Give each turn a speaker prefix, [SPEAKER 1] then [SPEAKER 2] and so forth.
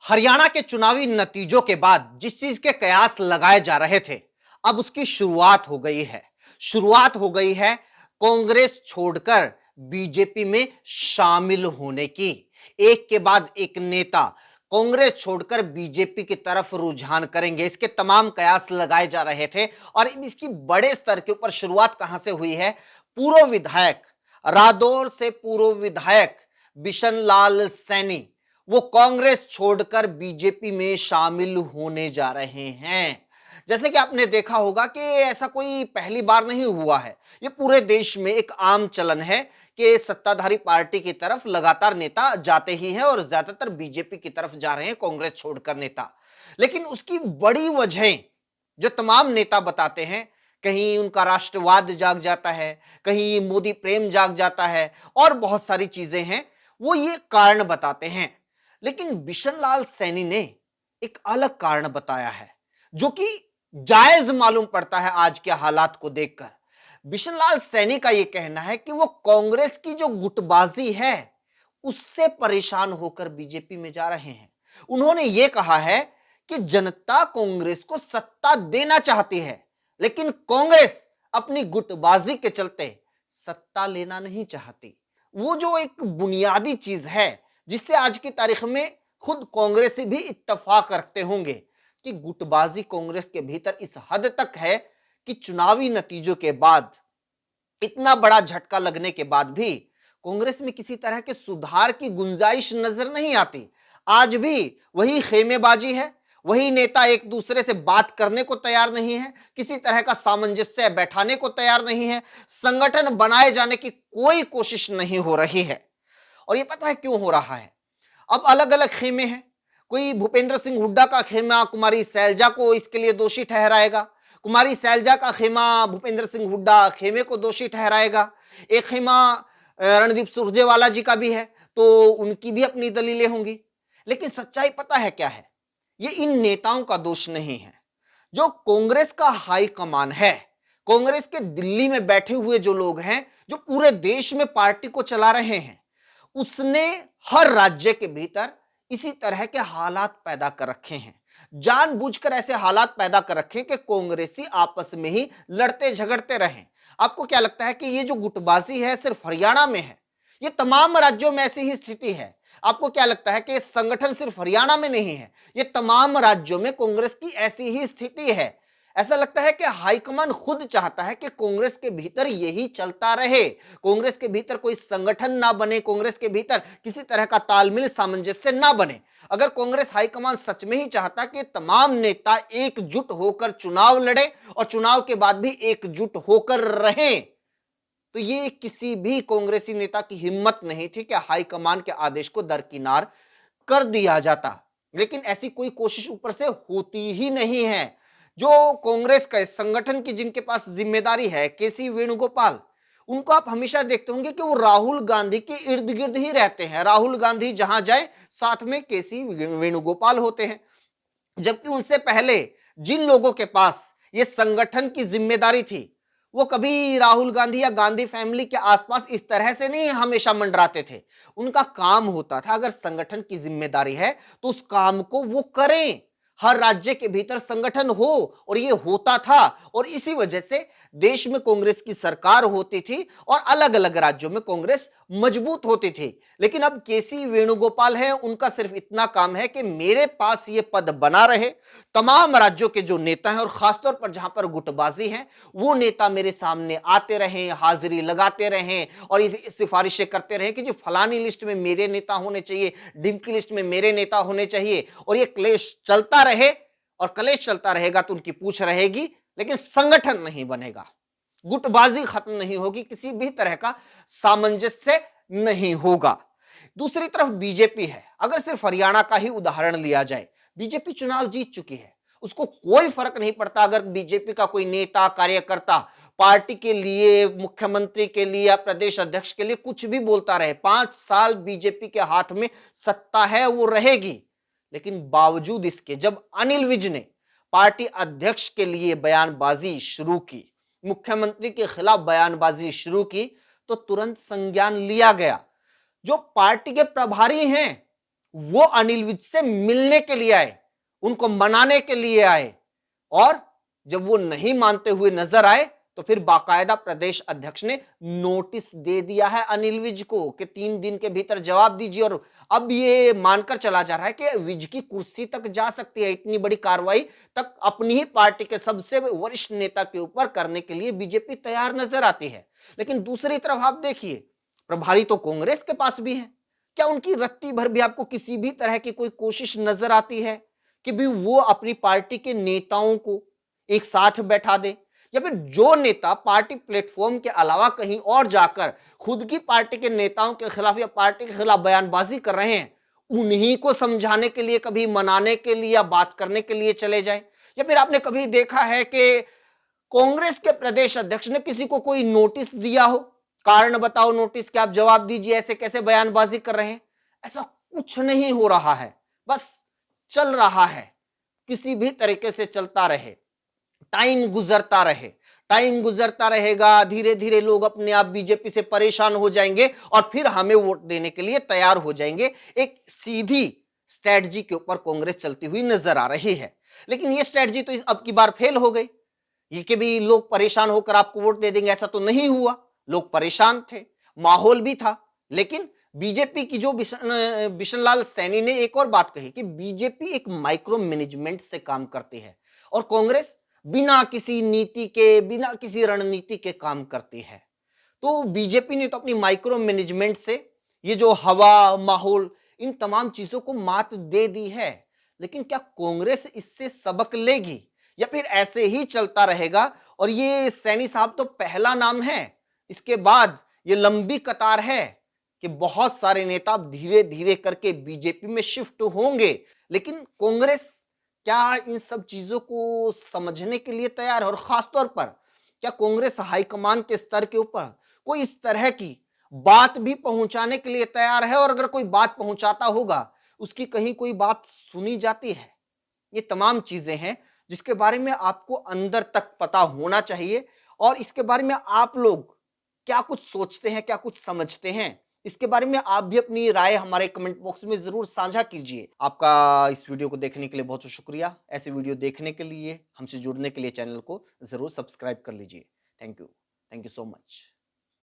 [SPEAKER 1] हरियाणा के चुनावी नतीजों के बाद जिस चीज के कयास लगाए जा रहे थे, अब उसकी शुरुआत हो गई है। शुरुआत हो गई है कांग्रेस छोड़कर बीजेपी में शामिल होने की। एक के बाद एक नेता कांग्रेस छोड़कर बीजेपी की तरफ रुझान करेंगे, इसके तमाम कयास लगाए जा रहे थे। और इसकी बड़े स्तर के ऊपर शुरुआत कहां से हुई है? पूर्व विधायक, रादौर से पूर्व विधायक बिशन लाल सैनी वो कांग्रेस छोड़कर बीजेपी में शामिल होने जा रहे हैं। जैसे कि आपने देखा होगा कि ऐसा कोई पहली बार नहीं हुआ है, ये पूरे देश में एक आम चलन है कि सत्ताधारी पार्टी की तरफ लगातार नेता जाते ही हैं और ज्यादातर बीजेपी की तरफ जा रहे हैं कांग्रेस छोड़कर नेता। लेकिन उसकी बड़ी वजह जो तमाम नेता बताते हैं, कहीं उनका राष्ट्रवाद जाग जाता है, कहीं मोदी प्रेम जाग जाता है और बहुत सारी चीजें हैं, वो ये कारण बताते हैं। लेकिन बिशन लाल सैनी ने एक अलग कारण बताया है जो कि जायज मालूम पड़ता है आज के हालात को देखकर। बिशन लाल सैनी का यह कहना है कि वो कांग्रेस की जो गुटबाजी है उससे परेशान होकर बीजेपी में जा रहे हैं। उन्होंने यह कहा है कि जनता कांग्रेस को सत्ता देना चाहती है, लेकिन कांग्रेस अपनी गुटबाजी के चलते सत्ता लेना नहीं चाहती। वो जो एक बुनियादी चीज है जिससे आज की तारीख में खुद कांग्रेसी भी इत्तेफाक रखते होंगे कि गुटबाजी कांग्रेस के भीतर इस हद तक है कि चुनावी नतीजों के बाद इतना बड़ा झटका लगने के बाद भी कांग्रेस में किसी तरह के सुधार की गुंजाइश नजर नहीं आती। आज भी वही खेमेबाजी है, वही नेता एक दूसरे से बात करने को तैयार नहीं है, किसी तरह का सामंजस्य बैठाने को तैयार नहीं है, संगठन बनाए जाने की कोई कोशिश नहीं हो रही है। और ये पता है क्यों हो रहा है? अब अलग अलग खेमे हैं। कोई भूपेंद्र सिंह हुड्डा का खेमा कुमारी सैलजा को इसके लिए दोषी ठहराएगा, कुमारी सैलजा का खेमा भूपेंद्र सिंह हुड्डा खेमे को दोषी ठहराएगा। एक खेमा रणदीप सुरजेवाला जी का भी है, तो उनकी भी अपनी दलीलें होंगी। लेकिन सच्चाई पता है क्या है? ये इन नेताओं का दोष नहीं है। जो कांग्रेस का हाई कमान है, कांग्रेस के दिल्ली में बैठे हुए जो लोग हैं, जो पूरे देश में पार्टी को चला रहे हैं, उसने हर राज्य के भीतर इसी तरह के हालात पैदा कर रखे हैं। जानबूझकर ऐसे हालात पैदा कर रखे हैं कि कांग्रेसी आपस में ही लड़ते झगड़ते रहें। आपको क्या लगता है कि ये जो गुटबाजी है सिर्फ हरियाणा में है? ये तमाम राज्यों में ऐसी ही स्थिति है। आपको क्या लगता है कि संगठन सिर्फ हरियाणा में नहीं है? ये तमाम राज्यों में कांग्रेस की ऐसी ही स्थिति है। ऐसा लगता है कि हाईकमान खुद चाहता है कि कांग्रेस के भीतर यही चलता रहे, कांग्रेस के भीतर कोई संगठन ना बने, कांग्रेस के भीतर किसी तरह का तालमेल सामंजस्य ना बने। अगर कांग्रेस हाईकमान सच में ही चाहता कि तमाम नेता एकजुट होकर चुनाव लड़े और चुनाव के बाद भी एकजुट होकर रहें, तो ये किसी भी कांग्रेसी नेता की हिम्मत नहीं थी कि हाईकमान के आदेश को दरकिनार कर दिया जाता। लेकिन ऐसी कोई कोशिश ऊपर से होती ही नहीं है। जो कांग्रेस का संगठन की जिनके पास जिम्मेदारी है, केसी वेणुगोपाल, उनको आप हमेशा देखते होंगे कि वो राहुल गांधी के इर्द गिर्द ही रहते हैं। राहुल गांधी जहां जाए साथ में केसी वेणुगोपाल होते हैं। जबकि उनसे पहले जिन लोगों के पास ये संगठन की जिम्मेदारी थी, वो कभी राहुल गांधी या गांधी फैमिली के आसपास इस तरह से नहीं हमेशा मंडराते थे। उनका काम होता था, अगर संगठन की जिम्मेदारी है तो उस काम को वो करें। हर राज्य के भीतर संगठन हो, और ये होता था। और इसी वजह से देश में कांग्रेस की सरकार होती थी और अलग अलग राज्यों में कांग्रेस मजबूत होती थी। लेकिन अब केसी वेणुगोपाल है, उनका सिर्फ इतना काम है कि मेरे पास ये पद बना रहे, तमाम राज्यों के जो नेता हैं और खासतौर पर जहां पर गुटबाजी है, वो नेता मेरे सामने आते रहें, हाजिरी लगाते रहें और सिफारिशें करते रहें कि जी फलानी लिस्ट में मेरे नेता होने चाहिए, डिम्की लिस्ट में मेरे नेता होने चाहिए। और ये क्लेश चलता रहे, और क्लेश चलता रहेगा तो उनकी पूछ रहेगी, लेकिन संगठन नहीं बनेगा, गुटबाजी खत्म नहीं होगी, किसी भी तरह का सामंजस्य नहीं होगा। दूसरी तरफ बीजेपी है। अगर सिर्फ हरियाणा का ही उदाहरण लिया जाए, बीजेपी चुनाव जीत चुकी है, उसको कोई फर्क नहीं पड़ता अगर बीजेपी का कोई नेता कार्यकर्ता पार्टी के लिए, मुख्यमंत्री के लिए या प्रदेश अध्यक्ष के लिए कुछ भी बोलता रहे। 5 साल बीजेपी के हाथ में सत्ता है, वो रहेगी। लेकिन बावजूद इसके जब अनिल विज ने पार्टी अध्यक्ष के लिए बयानबाजी शुरू की, मुख्यमंत्री के खिलाफ बयानबाजी शुरू की, तो तुरंत संज्ञान लिया गया। जो पार्टी के प्रभारी हैं वो अनिल विज से मिलने के लिए आए, उनको मनाने के लिए आए, और जब वो नहीं मानते हुए नजर आए तो फिर बाकायदा प्रदेश अध्यक्ष ने नोटिस दे दिया है अनिल विज को कि 3 दिन के भीतर जवाब दीजिए। और अब ये मानकर चला जा रहा है कि विज की कुर्सी तक जा सकती है। इतनी बड़ी कार्रवाई तक अपनी ही पार्टी के सबसे वरिष्ठ नेता के ऊपर करने के लिए बीजेपी तैयार नजर आती है। लेकिन दूसरी तरफ आप देखिए, प्रभारी तो कांग्रेस के पास भी है। क्या उनकी रत्ती भर भी आपको किसी भी तरह की कोई कोशिश नजर आती है कि भी वो अपनी पार्टी के नेताओं को एक साथ बैठा दे, या फिर जो नेता पार्टी प्लेटफॉर्म के अलावा कहीं और जाकर खुद की पार्टी के नेताओं के खिलाफ या पार्टी के खिलाफ बयानबाजी कर रहे हैं, उन्हीं को समझाने के लिए, कभी मनाने के लिए या बात करने के लिए चले जाए? या फिर आपने कभी देखा है कि कांग्रेस के प्रदेश अध्यक्ष ने किसी को कोई नोटिस दिया हो, कारण बताओ नोटिस के, आप जवाब दीजिए, ऐसे कैसे बयानबाजी कर रहे हैं? ऐसा कुछ नहीं हो रहा है, बस चल रहा है, किसी भी तरीके से चलता रहे, टाइम गुजरता रहे, टाइम गुजरता रहेगा, धीरे धीरे लोग अपने आप बीजेपी से परेशान हो जाएंगे और फिर हमें वोट देने के लिए तैयार हो जाएंगे। एक सीधी स्ट्रेटजी के ऊपर कांग्रेस चलती हुई नजर आ रही है। लेकिन ये स्ट्रेटजी तो अब की बार फेल हो गई। ये कि भी लोग परेशान होकर आपको वोट दे देंगे, ऐसा तो नहीं हुआ। लोग परेशान थे, माहौल भी था। लेकिन बीजेपी की जो बिशनलाल सैनी ने एक और बात कही कि बीजेपी एक माइक्रो मैनेजमेंट से काम करती है और कांग्रेस बिना किसी नीति के, बिना किसी रणनीति के काम करती है। तो बीजेपी ने तो अपनी माइक्रो मैनेजमेंट से ये जो हवा, माहौल, इन तमाम चीजों को मात दे दी है। लेकिन क्या कांग्रेस इससे सबक लेगी या फिर ऐसे ही चलता रहेगा? और ये सैनी साहब तो पहला नाम है, इसके बाद ये लंबी कतार है कि बहुत सारे नेता धीरे धीरे करके बीजेपी में शिफ्ट होंगे। लेकिन कांग्रेस क्या इन सब चीजों को समझने के लिए तैयार है? और खासतौर पर क्या कांग्रेस हाईकमान के स्तर के ऊपर कोई इस तरह की बात भी पहुंचाने के लिए तैयार है? और अगर कोई बात पहुंचाता होगा, उसकी कहीं कोई बात सुनी जाती है? ये तमाम चीजें हैं जिसके बारे में आपको अंदर तक पता होना चाहिए। और इसके बारे में आप लोग क्या कुछ सोचते हैं, क्या कुछ समझते हैं, इसके बारे में आप भी अपनी राय हमारे कमेंट बॉक्स में जरूर साझा कीजिए। आपका इस वीडियो को देखने के लिए बहुत बहुत शुक्रिया। ऐसे वीडियो देखने के लिए, हमसे जुड़ने के लिए चैनल को जरूर सब्सक्राइब कर लीजिए। Thank you so much.